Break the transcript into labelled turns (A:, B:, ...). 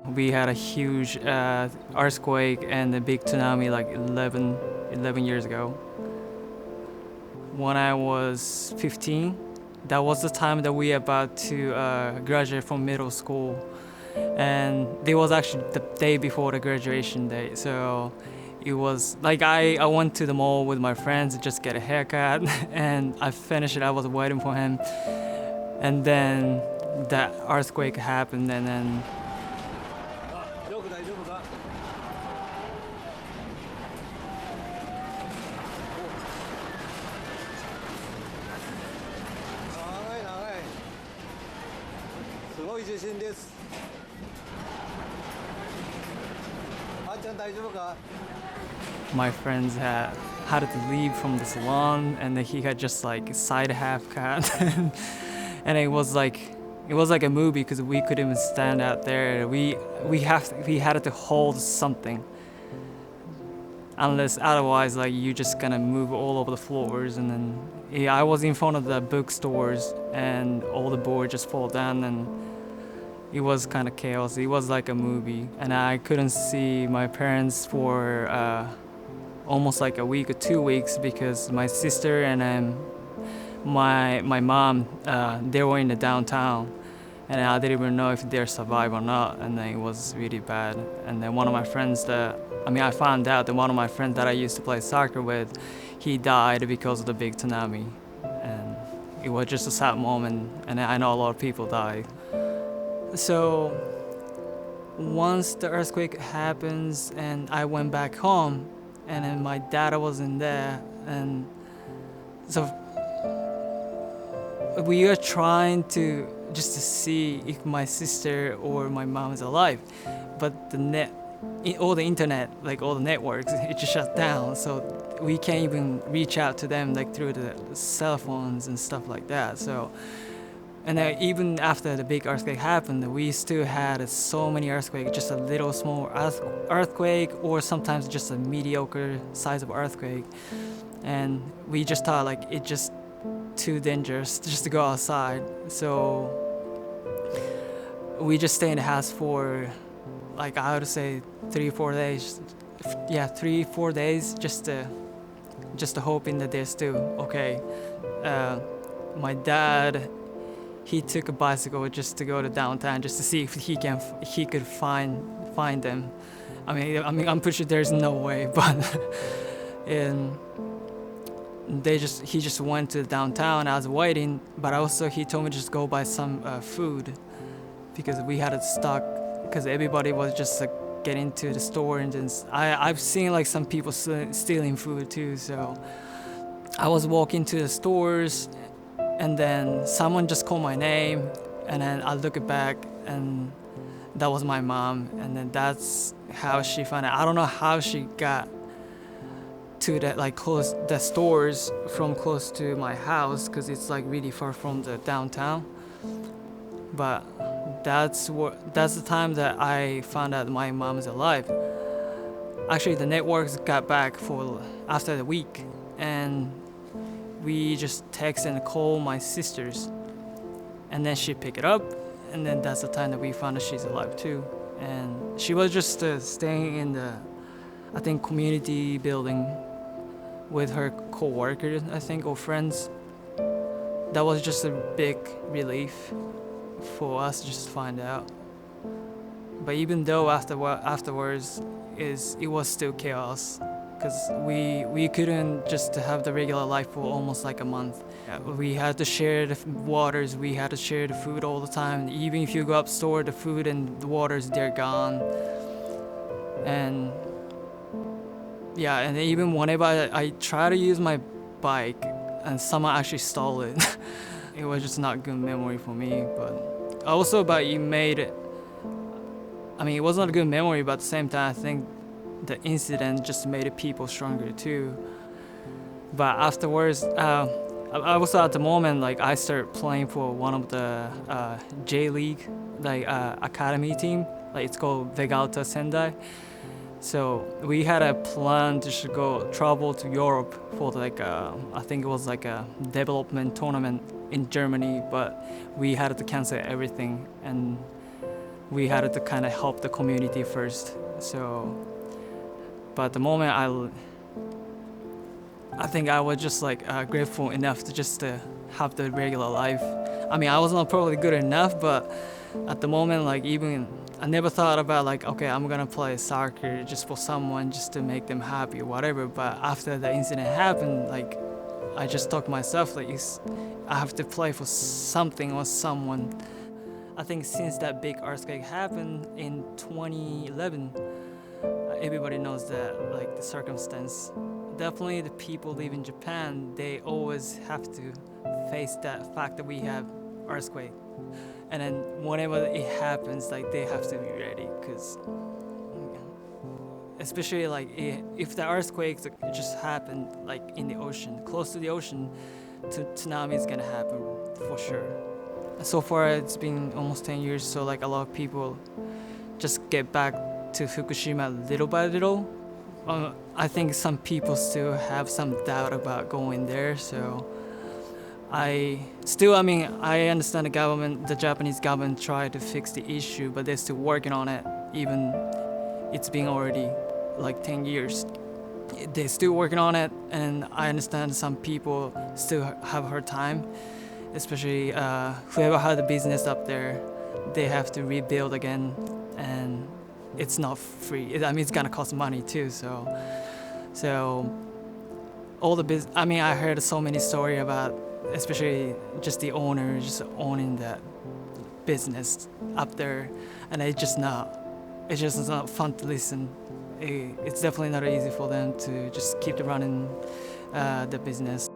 A: We had a huge earthquake and a big tsunami like 11 years ago. When I was 15, that was the time that we about to graduate from middle school. And it was actually the day before the graduation day. So it was like I went to the mall with my friends to just get a haircut and I finished it. I was waiting for him. And then that earthquake happened and then my friends had to leave from the salon and then he had just like a side half cut and it was like a movie because we couldn't even stand out there. We had to hold something unless otherwise like you just gonna move all over the floors. And then I was in front of the bookstores and all the boards just fall down and it was kind of chaos. It was like a movie and I couldn't see my parents for almost like a week or 2 weeks because my sister and my mom, they were in the downtown and I didn't even know if they're survive or not, and then it was really bad. And then one of my friends I found out that one of my friends that I used to play soccer with, he died because of the big tsunami. And it was just a sad moment and I know a lot of people died. So once the earthquake happens and I went back home and then my dad wasn't there, and so we are trying to just to see if my sister or my mom is alive, but all the internet, like all the networks, it just shut down, so we can't even reach out to them like through the cell phones and stuff like that. So and even after the big earthquake happened, we still had so many earthquakes, just a little small earthquake or sometimes just a mediocre size of earthquake. And we just thought like it's just too dangerous just to go outside. So we just stay in the house for like I would say 3-4 days. Yeah, 3-4 days just to hoping that they're still okay. My dad, he took a bicycle just to go to downtown just to see if he could find them. I mean I'm pretty sure there's no way, but and he just went to downtown. I was waiting, but also he told me just go buy some food because we had it stock because everybody was just like getting to the store. And then I've seen like some people stealing food too. So I was walking to the stores and then someone just called my name and then I look it back and that was my mom. And then that's how she found out. I don't know how she got to that like close the stores from close to my house because it's like really far from the downtown. But that's the time that I found out my mom is alive. Actually, the networks got back for after the week, and we just text and call my sisters, and then she picked it up, and then that's the time that we found out she's alive too. And she was just staying in the, I think, community building with her co-workers, I think, or friends. That was just a big relief for us to just find out. But even though afterwards, it was still chaos because we couldn't just have the regular life for almost like a month. We had to share the waters, we had to share the food all the time. Even if you go up store, the food and the waters, they're gone. And yeah, and even whenever I try to use my bike and someone actually stole it, it was just not a good memory for me. But also, it was not a good memory, but at the same time, I think the incident just made people stronger too. But afterwards, I also at the moment, like I started playing for one of the J League, like academy team, like it's called Vegalta Sendai. So we had a plan to travel to Europe for like I think it was like a development tournament in Germany, but we had to cancel everything and we had to kind of help the community first. So, but at the moment, I think I was just like grateful enough to just have the regular life. I mean, I was not probably good enough, but at the moment, like even I never thought about like, okay, I'm gonna play soccer just for someone, just to make them happy or whatever. But after the incident happened, like I just talked to myself like I have to play for something or someone. I think since that big earthquake happened in 2011, everybody knows that like the circumstance. Definitely the people live in Japan, they always have to face that fact that we have earthquake. And then whenever it happens, like they have to be ready, because especially like if the earthquake just happened like in the ocean, close to the ocean, tsunami is gonna happen for sure. So far it's been almost 10 years, so like a lot of people just get back to Fukushima little by little. I think some people still have some doubt about going there, so I understand the Japanese government tried to fix the issue, but they're still working on it, even it's been already like 10 years. They're still working on it, and I understand some people still have a hard time, especially whoever had a business up there, they have to rebuild again, and it's not free. It's gonna cost money too, so all the I heard so many stories about, especially just the owner just owning that business up there, and it's just not fun to listen. It's definitely not easy for them to just keep running the business.